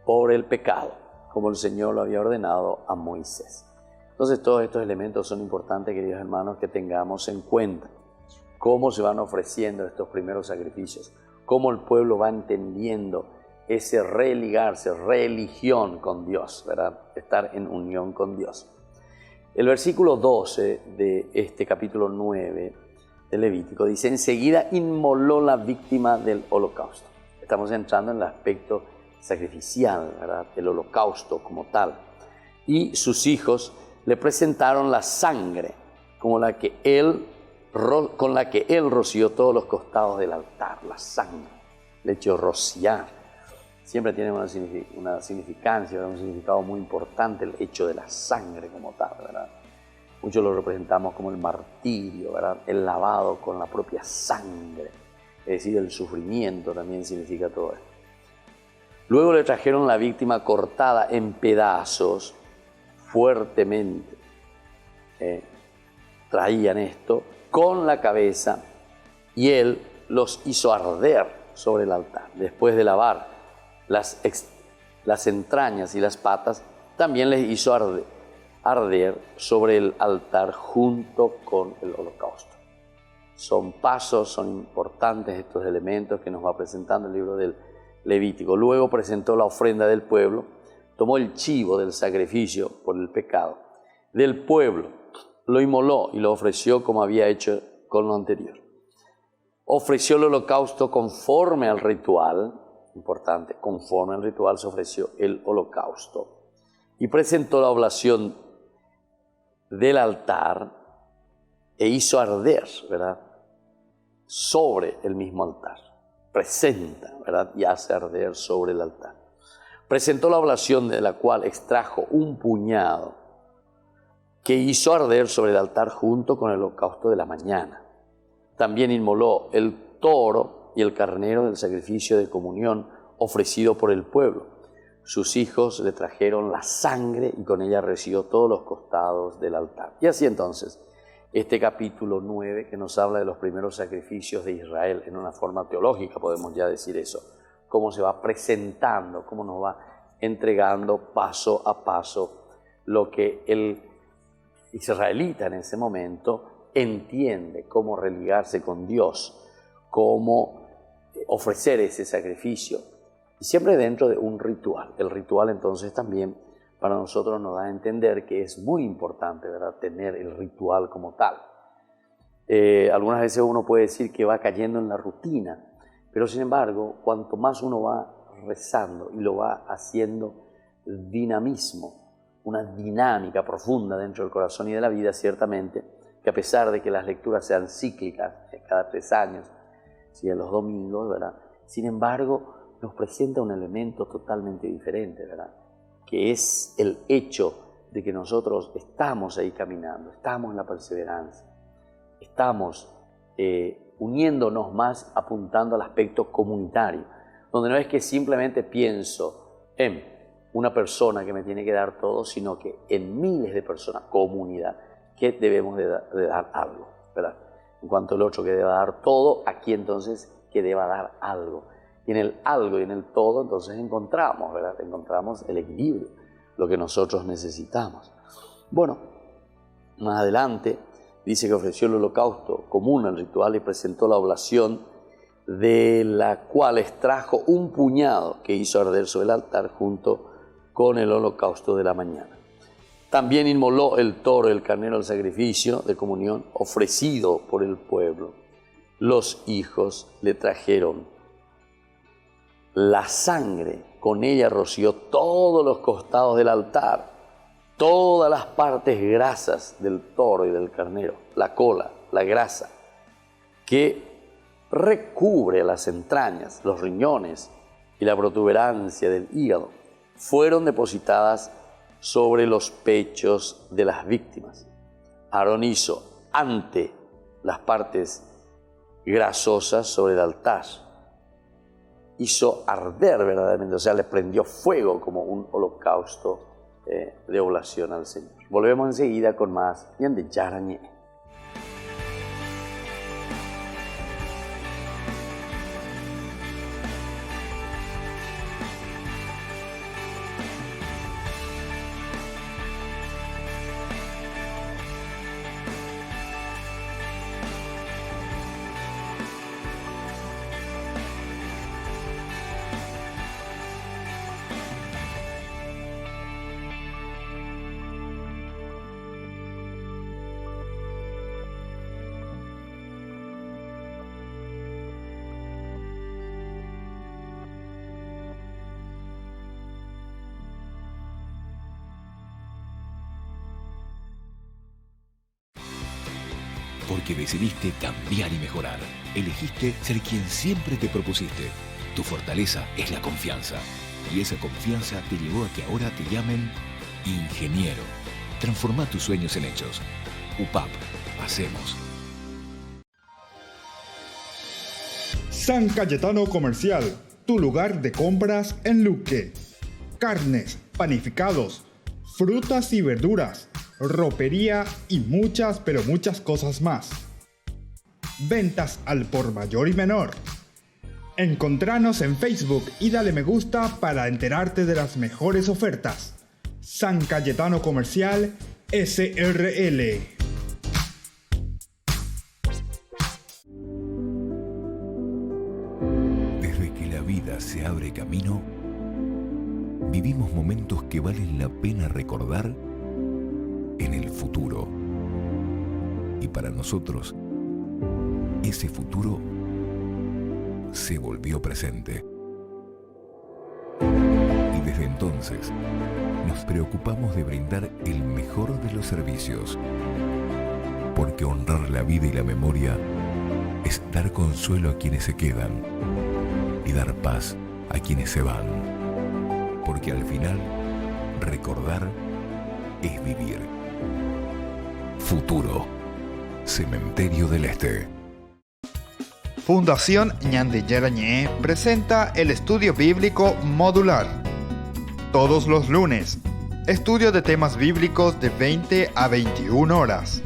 por el pecado, como el Señor lo había ordenado a Moisés. Entonces todos estos elementos son importantes, queridos hermanos, que tengamos en cuenta. Cómo se van ofreciendo estos primeros sacrificios, cómo el pueblo va entendiendo ese religarse, religión con Dios, ¿verdad? Estar en unión con Dios. El versículo 12 de este capítulo 9 de Levítico dice: enseguida inmoló la víctima del holocausto. Estamos entrando en el aspecto sacrificial, ¿verdad? El holocausto como tal. Y sus hijos le presentaron la sangre con la que él roció todos los costados del altar, la sangre, el hecho de rociar. Siempre tiene una significancia, un significado muy importante el hecho de la sangre como tal, ¿verdad? Muchos lo representamos como el martirio, ¿verdad? El lavado con la propia sangre, es decir, el sufrimiento también significa todo esto. Luego le trajeron la víctima cortada en pedazos fuertemente. Traían esto con la cabeza y él los hizo arder sobre el altar. Después de lavar las entrañas y las patas, también les hizo arder sobre el altar junto con el holocausto. Son pasos, son importantes estos elementos que nos va presentando el libro del Levítico. Luego presentó la ofrenda del pueblo, tomó el chivo del sacrificio por el pecado del pueblo, lo inmoló y lo ofreció como había hecho con lo anterior. Ofreció el holocausto conforme al ritual, importante, conforme al ritual se ofreció el holocausto, y presentó la oblación del altar e hizo arder, ¿verdad?, sobre el mismo altar. Presenta, ¿verdad?, y hace arder sobre el altar. Presentó la oblación de la cual extrajo un puñado que hizo arder sobre el altar junto con el holocausto de la mañana. También inmoló el toro y el carnero del sacrificio de comunión ofrecido por el pueblo. Sus hijos le trajeron la sangre y con ella recibió todos los costados del altar. Y así entonces, este capítulo 9 que nos habla de los primeros sacrificios de Israel en una forma teológica, podemos ya decir eso, cómo se va presentando, cómo nos va entregando paso a paso lo que el israelita en ese momento entiende, cómo religarse con Dios, cómo ofrecer ese sacrificio, y siempre dentro de un ritual. El ritual entonces también para nosotros nos da a entender que es muy importante, ¿verdad?, tener el ritual como tal. Algunas veces uno puede decir que va cayendo en la rutina, pero sin embargo, cuanto más uno va rezando y lo va haciendo dinamismo, una dinámica profunda dentro del corazón y de la vida, ciertamente, que a pesar de que las lecturas sean cíclicas, cada 3 años, ¿sí?, en los domingos, ¿verdad?, sin embargo, nos presenta un elemento totalmente diferente, ¿verdad?, que es el hecho de que nosotros estamos ahí caminando, estamos en la perseverancia, estamos uniéndonos más, apuntando al aspecto comunitario, donde no es que simplemente pienso en una persona que me tiene que dar todo, sino que en miles de personas, comunidad, que debemos de dar algo, ¿verdad? En cuanto al otro que deba dar todo, aquí entonces que deba dar algo. Y en el algo y en el todo entonces encontramos, ¿verdad?, encontramos el equilibrio, lo que nosotros necesitamos. Bueno, más adelante dice que ofreció el holocausto común al ritual y presentó la oblación, de la cual extrajo un puñado que hizo arder sobre el altar junto con el holocausto de la mañana. También inmoló el toro y el carnero del sacrificio de comunión ofrecido por el pueblo. Los hijos le trajeron la sangre, con ella roció todos los costados del altar, todas las partes grasas del toro y del carnero, la cola, la grasa, que recubre las entrañas, los riñones y la protuberancia del hígado, fueron depositadas sobre los pechos de las víctimas. Aarón hizo ante las partes grasosas sobre el altar, hizo arder verdaderamente, o sea, le prendió fuego como un holocausto de oblación al Señor. Volvemos enseguida con más Yande Yarañé. Porque decidiste cambiar y mejorar. Elegiste ser quien siempre te propusiste. Tu fortaleza es la confianza. Y esa confianza te llevó a que ahora te llamen ingeniero. Transforma tus sueños en hechos. UPAP. Hacemos. San Cayetano Comercial, tu lugar de compras en Luque. Carnes, panificados, frutas y verduras, ropería y muchas, pero muchas cosas más. Ventas al por mayor y menor. Encontranos en Facebook y dale me gusta para enterarte de las mejores ofertas. San Cayetano Comercial SRL. Desde que la vida se abre camino, vivimos momentos que valen la pena recordar en el futuro. Y para nosotros, ese futuro se volvió presente. Y desde entonces, nos preocupamos de brindar el mejor de los servicios. Porque honrar la vida y la memoria es dar consuelo a quienes se quedan y dar paz a quienes se van. Porque al final, recordar es vivir. Futuro. Cementerio del Este. Fundación Ñande Yarañé presenta el estudio bíblico modular. Todos los lunes, estudio de temas bíblicos de 20 a 21 horas.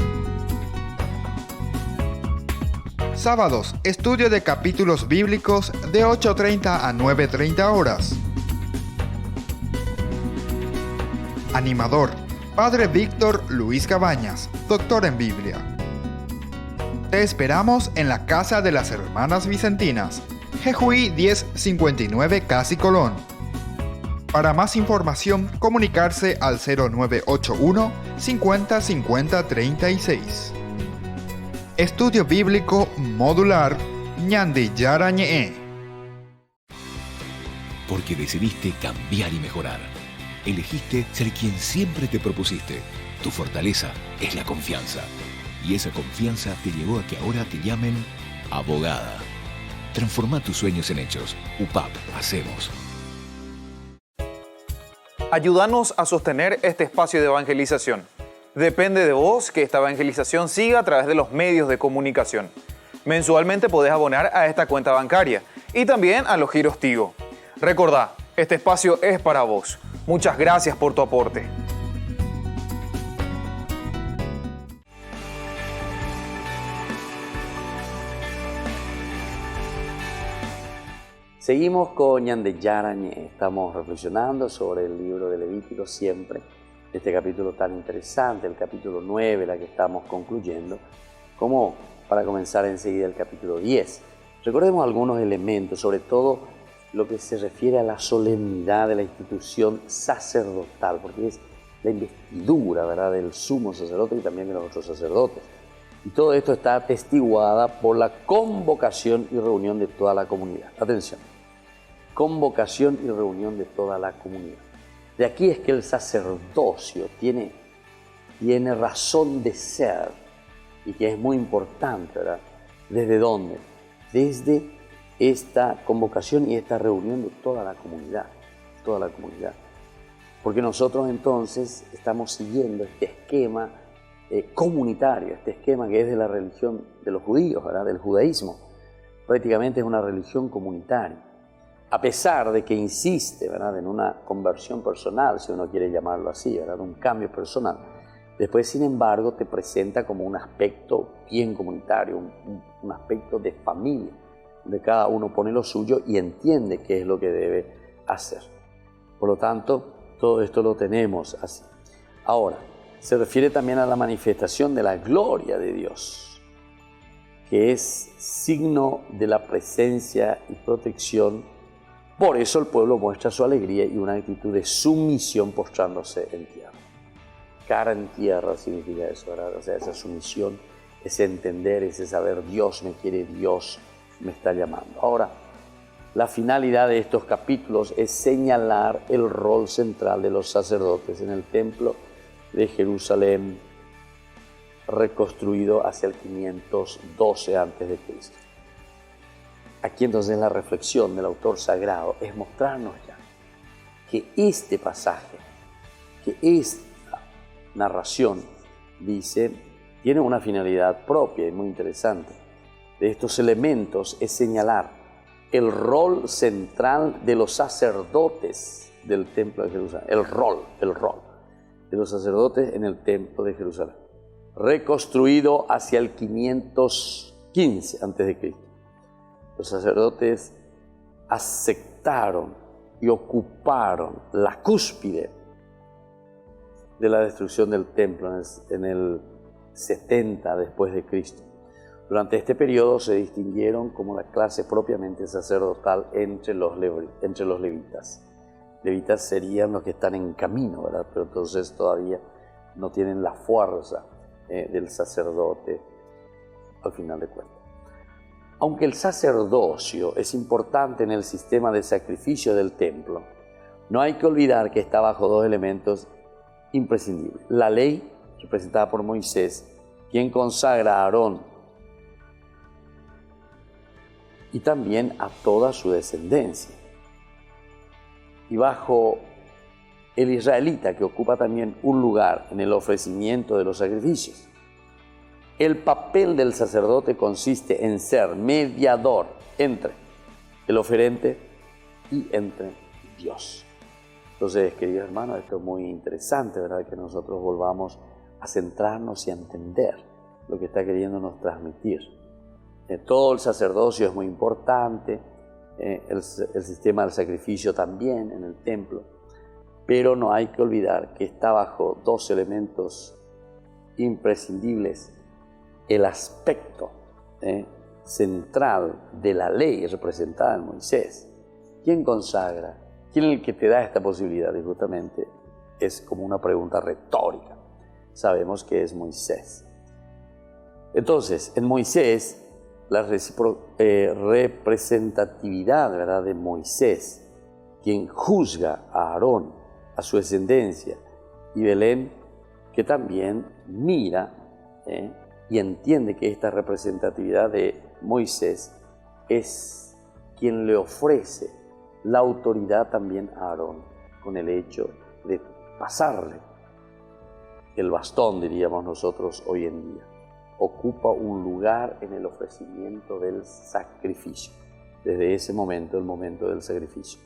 Sábados, estudio de capítulos bíblicos de 8:30 a 9:30 horas. Animador, Padre Víctor Luis Cabañas, doctor en Biblia. Te esperamos en la Casa de las Hermanas Vicentinas, Jejuí 1059 Casi Colón. Para más información, comunicarse al 0981 50 50 36. Estudio Bíblico Modular Ñande Yarañé. Porque decidiste cambiar y mejorar. Elegiste ser quien siempre te propusiste. Tu fortaleza es la confianza. Y esa confianza te llevó a que ahora te llamen abogada. Transforma tus sueños en hechos. UPAP. Hacemos. Ayúdanos a sostener este espacio de evangelización. Depende de vos que esta evangelización siga a través de los medios de comunicación. Mensualmente podés abonar a esta cuenta bancaria y también a los giros Tigo. Recordá, este espacio es para vos. Muchas gracias por tu aporte. Seguimos con Ñande Yarañé. Estamos reflexionando sobre el libro de Levítico siempre, este capítulo tan interesante, el capítulo 9, la que estamos concluyendo, como para comenzar enseguida el capítulo 10. Recordemos algunos elementos, sobre todo lo que se refiere a la solemnidad de la institución sacerdotal, porque es la investidura, ¿verdad?, del sumo sacerdote y también de los otros sacerdotes. Y todo esto está atestiguada por la convocación y reunión de toda la comunidad. Atención, convocación y reunión de toda la comunidad. De aquí es que el sacerdocio tiene razón de ser y que es muy importante, ¿verdad? ¿Desde dónde? Desde esta convocación y esta reunión de toda la comunidad, Porque nosotros entonces estamos siguiendo este esquema comunitario, este esquema que es de la religión de los judíos, ¿verdad?, del judaísmo. Prácticamente es una religión comunitaria. A pesar de que insiste, ¿verdad?, en una conversión personal, si uno quiere llamarlo así, ¿verdad?, un cambio personal. Después, sin embargo, te presenta como un aspecto bien comunitario, un aspecto de familia, donde cada uno pone lo suyo y entiende qué es lo que debe hacer. Por lo tanto, todo esto lo tenemos así. Ahora, se refiere también a la manifestación de la gloria de Dios, que es signo de la presencia y protección. Por eso el pueblo muestra su alegría y una actitud de sumisión postrándose en tierra. Cara en tierra significa eso, ¿verdad? O sea, esa sumisión, ese entender, ese saber, Dios me quiere, Dios me está llamando. Ahora, la finalidad de estos capítulos es señalar el rol central de los sacerdotes en el templo de Jerusalén, reconstruido hacia el 512 a.C. Aquí entonces la reflexión del autor sagrado es mostrarnos ya que este pasaje, que esta narración, dice, tiene una finalidad propia y muy interesante. De estos elementos es señalar el rol central de los sacerdotes del templo de Jerusalén, el rol de los sacerdotes en el templo de Jerusalén, reconstruido hacia el 515 a.C. Los sacerdotes aceptaron y ocuparon la cúspide de la destrucción del templo en el 70 después de Cristo. Durante este periodo se distinguieron como la clase propiamente sacerdotal entre los levitas. Levitas serían los que están en camino, ¿verdad? Pero entonces todavía no tienen la fuerza del sacerdote al final de cuentas. Aunque el sacerdocio es importante en el sistema de sacrificio del templo, no hay que olvidar que está bajo dos elementos imprescindibles. La ley, representada por Moisés, quien consagra a Aarón y también a toda su descendencia. Y bajo el israelita, que ocupa también un lugar en el ofrecimiento de los sacrificios. El papel del sacerdote consiste en ser mediador entre el oferente y entre Dios. Entonces, queridos hermanos, esto es muy interesante, ¿verdad? Que nosotros volvamos a centrarnos y a entender lo que está queriéndonos transmitir. Todo el sacerdocio es muy importante, el sistema del sacrificio también en el templo, pero no hay que olvidar que está bajo dos elementos imprescindibles: el aspecto central de la ley representada en Moisés. ¿Quién consagra? ¿Quién es el que te da esta posibilidad? Y justamente es como una pregunta retórica. Sabemos que es Moisés. Entonces, en Moisés, la representatividad, ¿verdad?, de Moisés, quien juzga a Aarón, a su descendencia, y Belén, que también mira y entiende que esta representatividad de Moisés es quien le ofrece la autoridad también a Aarón, con el hecho de pasarle el bastón, diríamos nosotros hoy en día. Ocupa un lugar en el ofrecimiento del sacrificio. Desde ese momento, el momento del sacrificio.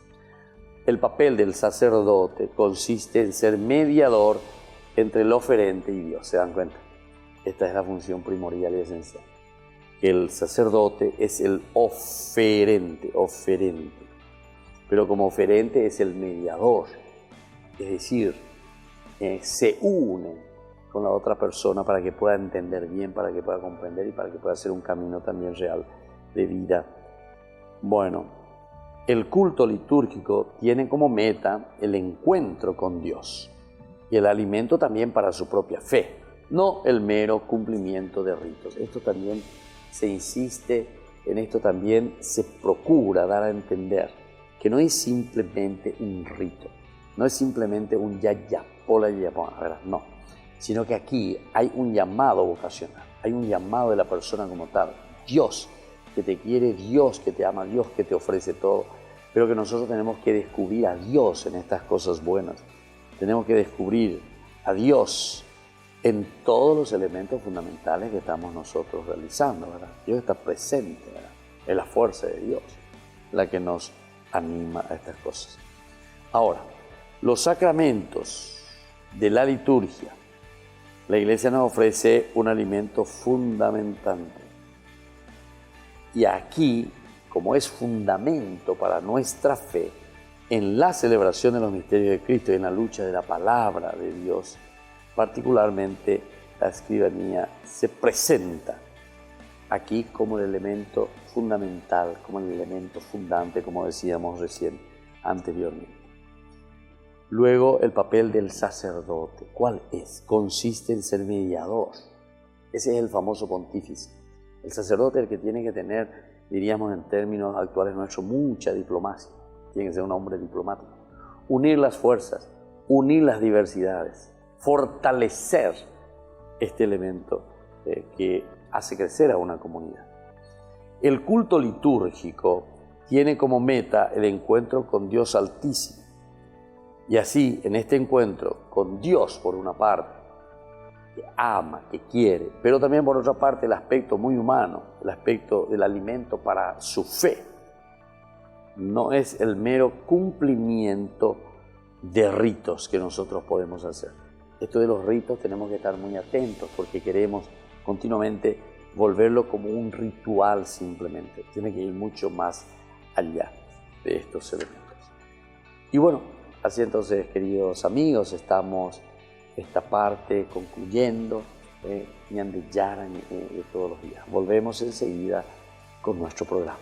El papel del sacerdote consiste en ser mediador entre el oferente y Dios. ¿Se dan cuenta? Esta es la función primordial y esencial. El sacerdote es el oferente. Pero como oferente es el mediador. Es decir, se une con la otra persona para que pueda entender bien, para que pueda comprender y para que pueda hacer un camino también real de vida. Bueno, el culto litúrgico tiene como meta el encuentro con Dios y el alimento también para su propia fe, no el mero cumplimiento de ritos. Esto también se insiste, en esto también se procura dar a entender que no es simplemente un rito, no es simplemente un yayapola, no. Sino que aquí hay un llamado vocacional, hay un llamado de la persona como tal. Dios que te quiere, Dios que te ama, Dios que te ofrece todo, pero que nosotros tenemos que descubrir a Dios en estas cosas buenas. Tenemos que descubrir a Dios en todos los elementos fundamentales que estamos nosotros realizando, ¿verdad? Dios está presente, ¿verdad? Es la fuerza de Dios la que nos anima a estas cosas. Ahora, los sacramentos de la liturgia, la Iglesia nos ofrece un alimento fundamental. Y aquí, como es fundamento para nuestra fe, en la celebración de los misterios de Cristo y en la lucha de la palabra de Dios, particularmente la escribanía se presenta aquí como el elemento fundamental, como el elemento fundante, como decíamos recién anteriormente. Luego, el papel del sacerdote. ¿Cuál es? Consiste en ser mediador. Ese es el famoso pontífice. El sacerdote es el que tiene que tener, diríamos en términos actuales nuestros, mucha diplomacia. Tiene que ser un hombre diplomático. Unir las fuerzas, unir las diversidades, fortalecer este elemento que hace crecer a una comunidad. El culto litúrgico tiene como meta el encuentro con Dios Altísimo. Y así, en este encuentro con Dios, por una parte, que ama, que quiere, pero también por otra parte el aspecto muy humano, el aspecto del alimento para su fe. No es el mero cumplimiento de ritos que nosotros podemos hacer. Esto de los ritos tenemos que estar muy atentos porque queremos continuamente volverlo como un ritual simplemente. Tiene que ir mucho más allá de estos elementos. Y bueno, así entonces, queridos amigos, estamos esta parte concluyendo Ñande Yarañe de todos los días. Volvemos enseguida con nuestro programa.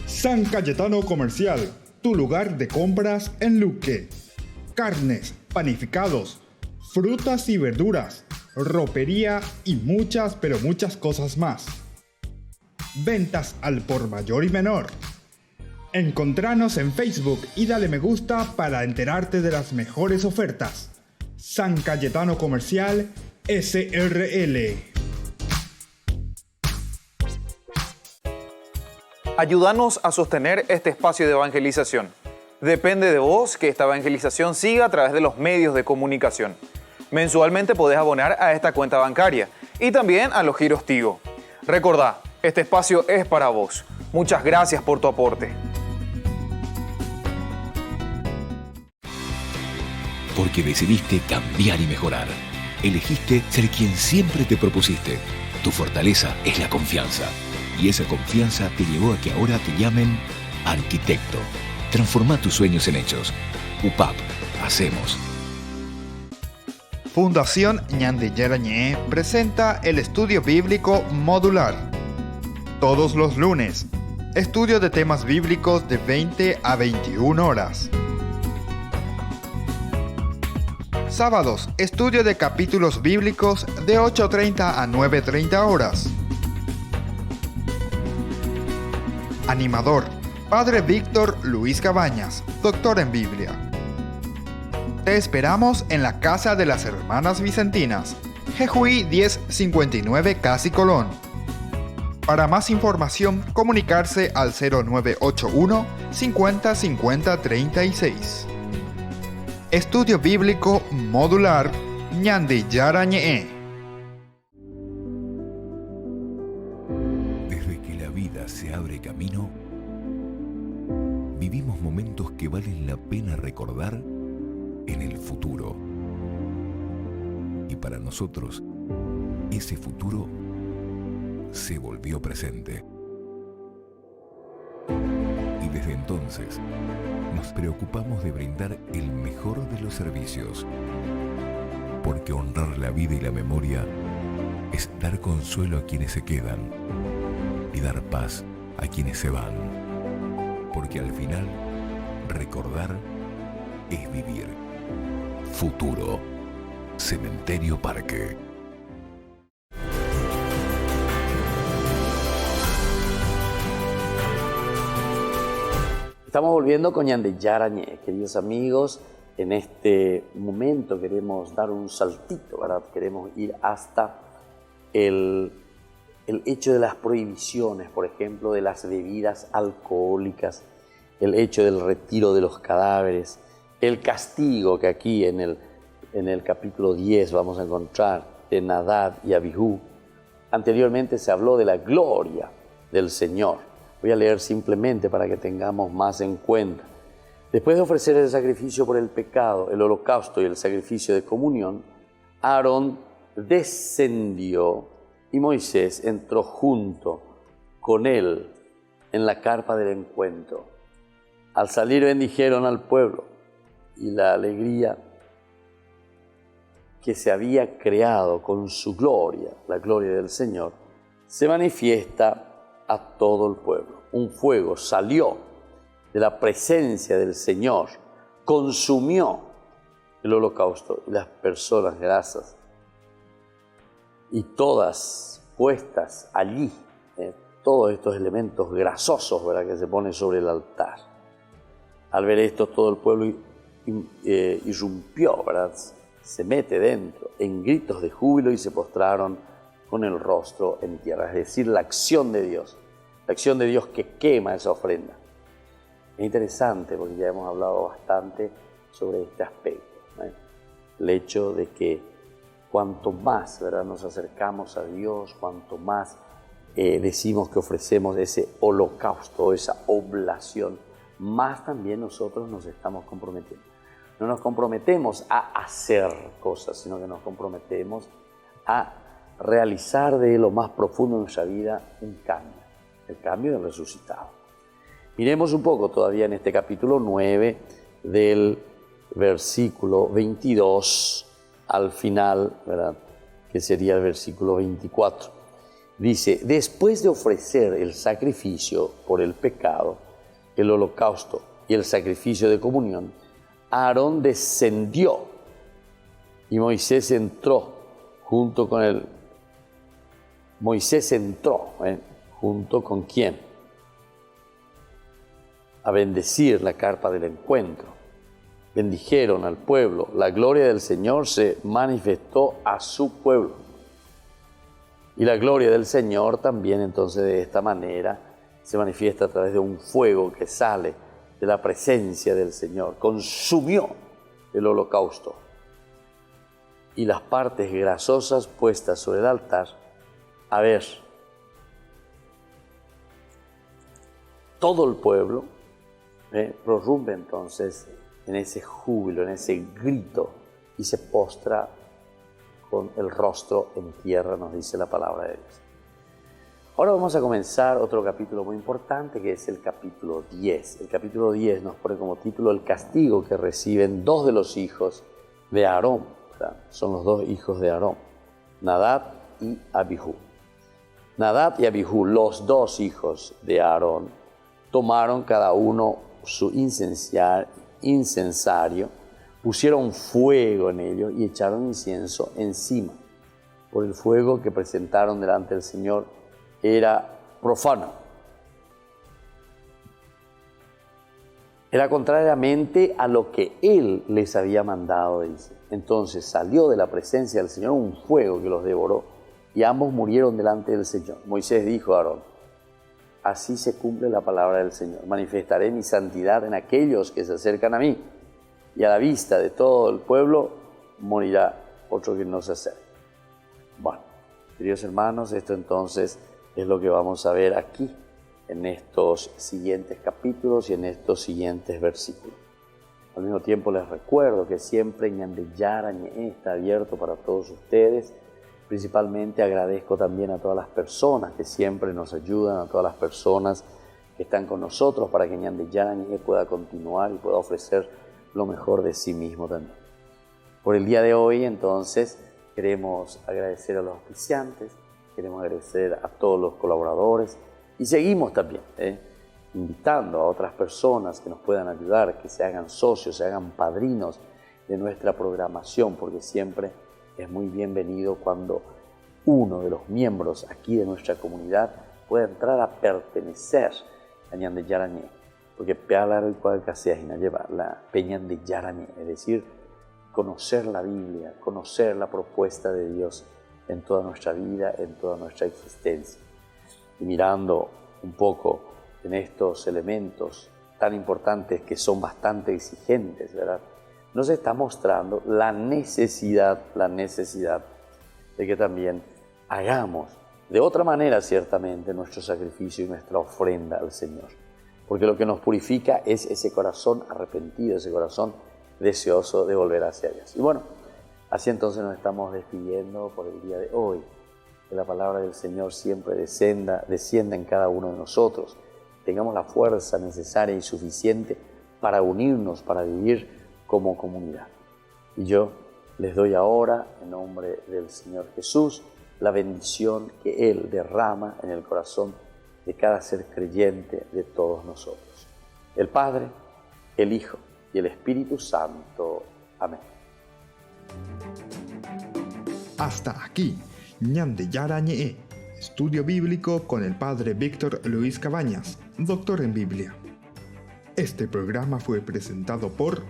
San Cayetano Comercial, tu lugar de compras en Luque. Carnes, panificados, frutas y verduras, ropería y muchas, pero muchas cosas más. Ventas al por mayor y menor. Encontranos en Facebook y dale me gusta para enterarte de las mejores ofertas. San Cayetano Comercial, SRL. Ayúdanos a sostener este espacio de evangelización. Depende de vos que esta evangelización siga a través de los medios de comunicación. Mensualmente podés abonar a esta cuenta bancaria y también a los giros Tigo. Recordá, este espacio es para vos. Muchas gracias por tu aporte. Porque decidiste cambiar y mejorar. Elegiste ser quien siempre te propusiste. Tu fortaleza es la confianza. Y esa confianza te llevó a que ahora te llamen arquitecto. Transforma tus sueños en hechos. UPAP. Hacemos. Fundación Ñande Yarañe presenta el estudio bíblico modular. Todos los lunes, estudio de temas bíblicos de 20 a 21 horas. Sábados, estudio de capítulos bíblicos de 8:30 a 9:30 horas. Animador, Padre Víctor Luis Cabañas, doctor en Biblia. Te esperamos en la Casa de las Hermanas Vicentinas, Jejuí 1059 Casi Colón. Para más información, comunicarse al 0981 50 50 36. Estudio Bíblico Modular Ñande Yarañe. Desde que la vida se abre camino, vivimos momentos que valen la pena recordar en el futuro. Y para nosotros, ese futuro se volvió presente. Y desde entonces, nos preocupamos de brindar el mejor de los servicios. Porque honrar la vida y la memoria es dar consuelo a quienes se quedan y dar paz a quienes se van. Porque al final, recordar es vivir. Futuro. Cementerio Parque. Estamos volviendo con Ñande Yarañe, queridos amigos. En este momento queremos dar un saltito, ¿verdad? Queremos ir hasta el hecho de las prohibiciones, por ejemplo, de las bebidas alcohólicas, el hecho del retiro de los cadáveres, el castigo que aquí en el capítulo 10 vamos a encontrar de Nadab y Abijú. Anteriormente se habló de la gloria del Señor, Voy a leer simplemente para que tengamos más en cuenta. Después de ofrecer el sacrificio por el pecado, el holocausto y el sacrificio de comunión, Aarón descendió y Moisés entró junto con él en la carpa del encuentro. Al salir bendijeron al pueblo y la alegría que se había creado con su gloria, la gloria del Señor, se manifiesta a todo el pueblo. Un fuego salió de la presencia del Señor, consumió el holocausto y las personas grasas, y todas puestas allí, todos estos elementos grasosos, ¿verdad?, que se ponen sobre el altar. Al ver esto, todo el pueblo irrumpió, ¿verdad?, se mete dentro en gritos de júbilo y se postraron con el rostro en tierra, es decir, la acción de Dios que quema esa ofrenda. Es interesante porque ya hemos hablado bastante sobre este aspecto, ¿eh? El hecho de que cuanto más, ¿verdad?, nos acercamos a Dios, cuanto más decimos que ofrecemos ese holocausto, esa oblación, más también nosotros nos estamos comprometiendo. No nos comprometemos a hacer cosas, sino que nos comprometemos a realizar de lo más profundo de nuestra vida un cambio, el cambio del resucitado. Miremos un poco todavía en este capítulo 9 del versículo 22 al final, ¿verdad?, que sería el versículo 24. Dice, después de ofrecer el sacrificio por el pecado, el holocausto y el sacrificio de comunión, Aarón descendió y Moisés entró junto con él. Moisés entró, junto con quién? A bendecir la carpa del encuentro. Bendijeron al pueblo. La gloria del Señor se manifestó a su pueblo. Y la gloria del Señor también entonces de esta manera se manifiesta a través de un fuego que sale de la presencia del Señor. Consumió el holocausto y las partes grasosas puestas sobre el altar. A ver, todo el pueblo prorrumpe entonces en ese júbilo, en ese grito, y se postra con el rostro en tierra, nos dice la palabra de Dios. Ahora vamos a comenzar otro capítulo muy importante, que es el capítulo 10. El capítulo 10 nos pone como título el castigo que reciben dos de los hijos de Aarón, ¿verdad? Son los dos hijos de Aarón, Nadab y Abijú. Nadab y Abijú, los dos hijos de Aarón, tomaron cada uno su incensario, pusieron fuego en ello y echaron incienso encima. Por el fuego que presentaron delante del Señor era profano. Era contrariamente a lo que Él les había mandado, dice. Entonces salió de la presencia del Señor un fuego que los devoró y ambos murieron delante del Señor. Moisés dijo a Aarón, así se cumple la palabra del Señor. Manifestaré mi santidad en aquellos que se acercan a mí, y a la vista de todo el pueblo morirá otro que no se acerque. Bueno, queridos hermanos, esto entonces es lo que vamos a ver aquí, en estos siguientes capítulos y en estos siguientes versículos. Al mismo tiempo les recuerdo que siempre Ñande Yarañe está abierto para todos ustedes. Principalmente agradezco también a todas las personas que siempre nos ayudan, a todas las personas que están con nosotros para que Ñande Yarañe pueda continuar y pueda ofrecer lo mejor de sí mismo también. Por el día de hoy, entonces, queremos agradecer a los auspiciantes, queremos agradecer a todos los colaboradores y seguimos también invitando a otras personas que nos puedan ayudar, que se hagan socios, se hagan padrinos de nuestra programación, porque siempre es muy bienvenido cuando uno de los miembros aquí de nuestra comunidad pueda entrar a pertenecer a Ñande Yarañe, porque Pealaro y Cuadcaseajina lleva la Peñande Yarañe, es decir, conocer la Biblia, conocer la propuesta de Dios en toda nuestra vida, en toda nuestra existencia. Y mirando un poco en estos elementos tan importantes que son bastante exigentes, ¿verdad?, nos está mostrando la necesidad de que también hagamos de otra manera ciertamente nuestro sacrificio y nuestra ofrenda al Señor. Porque lo que nos purifica es ese corazón arrepentido, ese corazón deseoso de volver hacia Dios. Y bueno, así entonces nos estamos despidiendo por el día de hoy. Que la palabra del Señor siempre descienda en cada uno de nosotros. Tengamos la fuerza necesaria y suficiente para unirnos, para vivir como comunidad. Y yo les doy ahora, en nombre del Señor Jesús, la bendición que Él derrama en el corazón de cada ser creyente de todos nosotros. El Padre, el Hijo y el Espíritu Santo. Amén. Hasta aquí, Ñande Yarañe, estudio bíblico con el Padre Víctor Luis Cabañas, doctor en Biblia. Este programa fue presentado por